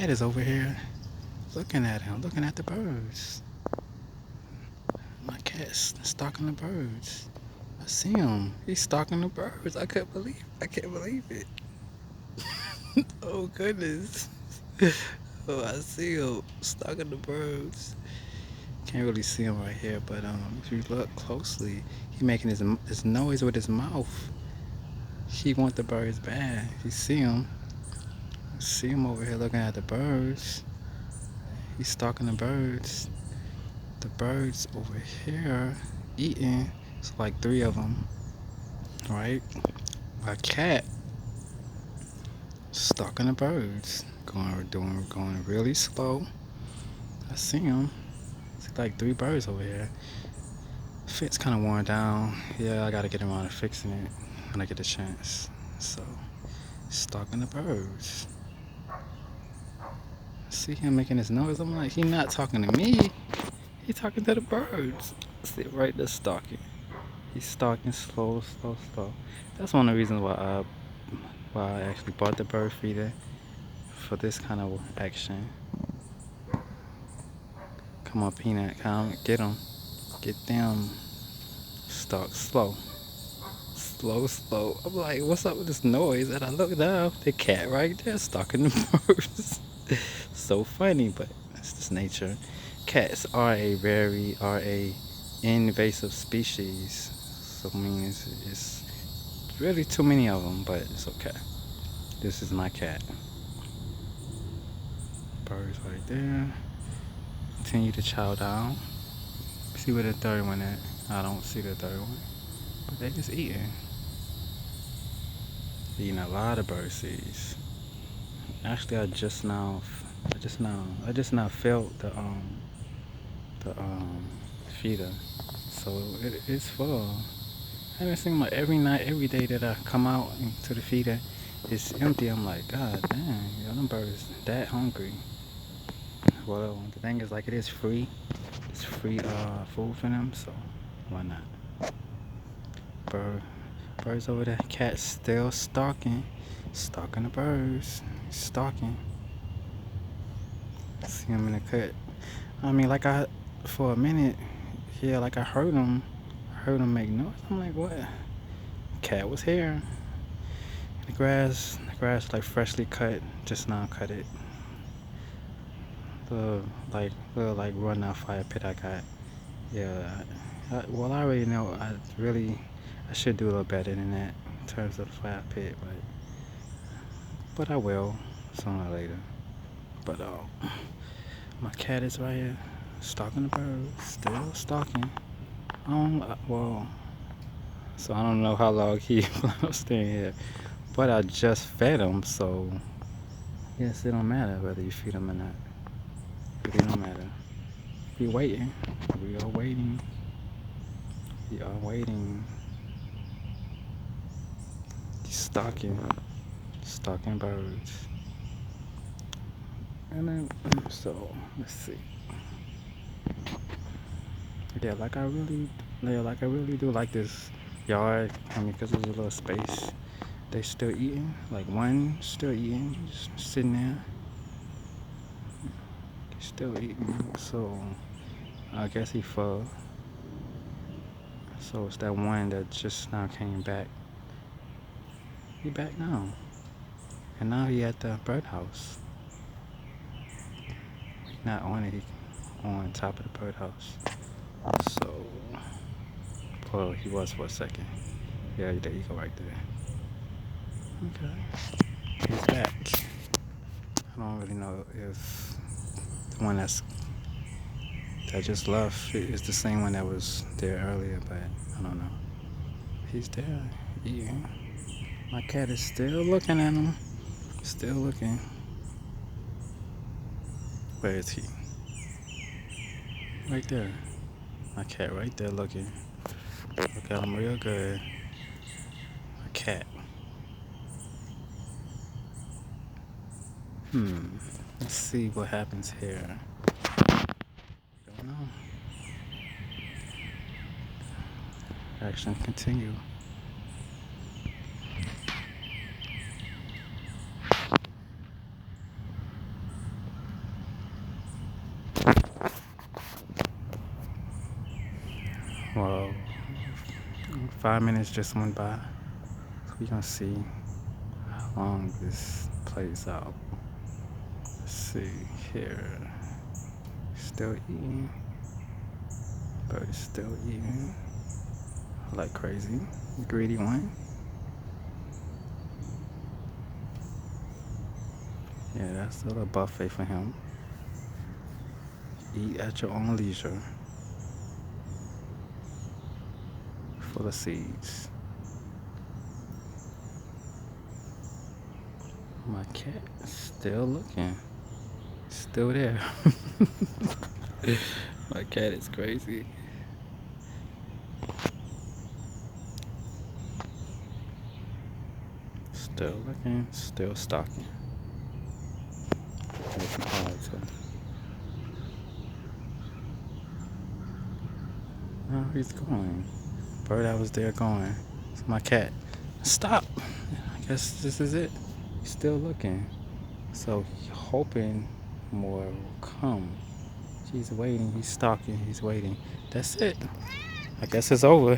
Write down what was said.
cat is over here looking at him, looking at the birds. My cat's stalking the birds. I see him. He's stalking the birds. I can't believe it. Oh goodness. Oh, I see him stalking the birds. Can't really see him right here, but if you look closely, he making his noise with his mouth. He want the birds bad. You see him. See him over here looking at the birds. He's stalking the birds. The birds over here eating. It's like three of them, right? My cat stalking the birds, going really slow. I see him. It's like three birds over here. Fence kind of worn down. Yeah, I gotta get around to fixing it when I get the chance. So, stalking the birds. See him making his noise. I'm like, he not talking to me. He talking to the birds. See, right there stalking. He's stalking slow, slow, slow. That's one of the reasons why I actually bought the bird feeder for this kind of action. Come on, Peanut, come get him. Get them. Stalk slow. Slow, slow. I'm like, what's up with this noise? And I look down, the cat right there stalking the birds. So funny, but it's just nature. Cats are a invasive species. So I mean, it's really too many of them, but it's okay. This is my cat. Birds right there. Continue to chow down. See where the third one at. I don't see the third one, but they just eating. Eating a lot of bird seeds. Actually, I just now felt the feeder, so it is full. And it seems like every night, every day that I come out into the feeder, it's empty. I'm like, God damn, yo, them birds that hungry. Well, the thing is, like, it is free. It's free food for them, so why not? Bird, birds over there. Cat still stalking the birds, stalking. See him in the cut. I mean, for a minute, yeah, like I heard him make noise. I'm like, what? Cat was here. The grass like freshly cut, just now cut it. Little like run out fire pit I got. Yeah, well I already know I should do a little better than that in terms of the fire pit, but I will sooner or later. But my cat is right here, stalking the birds, still stalking. Well, so I don't know how long he plan on staying here, but I just fed him, so yes, it don't matter whether you feed him or not. It don't matter. We waiting. We are waiting. We are waiting. He's stalking birds. And then, so let's see. Yeah, like I really do like this yard. I mean, because there's a little space. They still eating. Like one still eating, just sitting there. Still eating. So I guess he full. So it's that one that just now came back. He back now. And now he at the birdhouse. Not on it, he on top of the birdhouse. So, well, he was for a second. Yeah, there you go right there. Okay. He's back. I don't really know if the one that just left is the same one that was there earlier, but I don't know. He's there. Yeah. My cat is still looking at him. Still looking. Where is he? Right there. My cat right there looking. Look at him real good. My cat. Let's see what happens here. Don't know. Action continue. Well, 5 minutes just went by. So we gonna see how long this plays out. Let's see here. Still eating. Bird's still eating. Like crazy. Greedy one. Yeah, that's a little buffet for him. Eat at your own leisure. Full of seeds. My cat still looking. Still there. My cat is crazy. Still looking, still stalking. Looking hard too. Oh, he's going. Bird that was there going. It's my cat. Stop! I guess this is it. He's still looking. So hoping more will come. He's waiting, he's stalking, he's waiting. That's it. I guess it's over.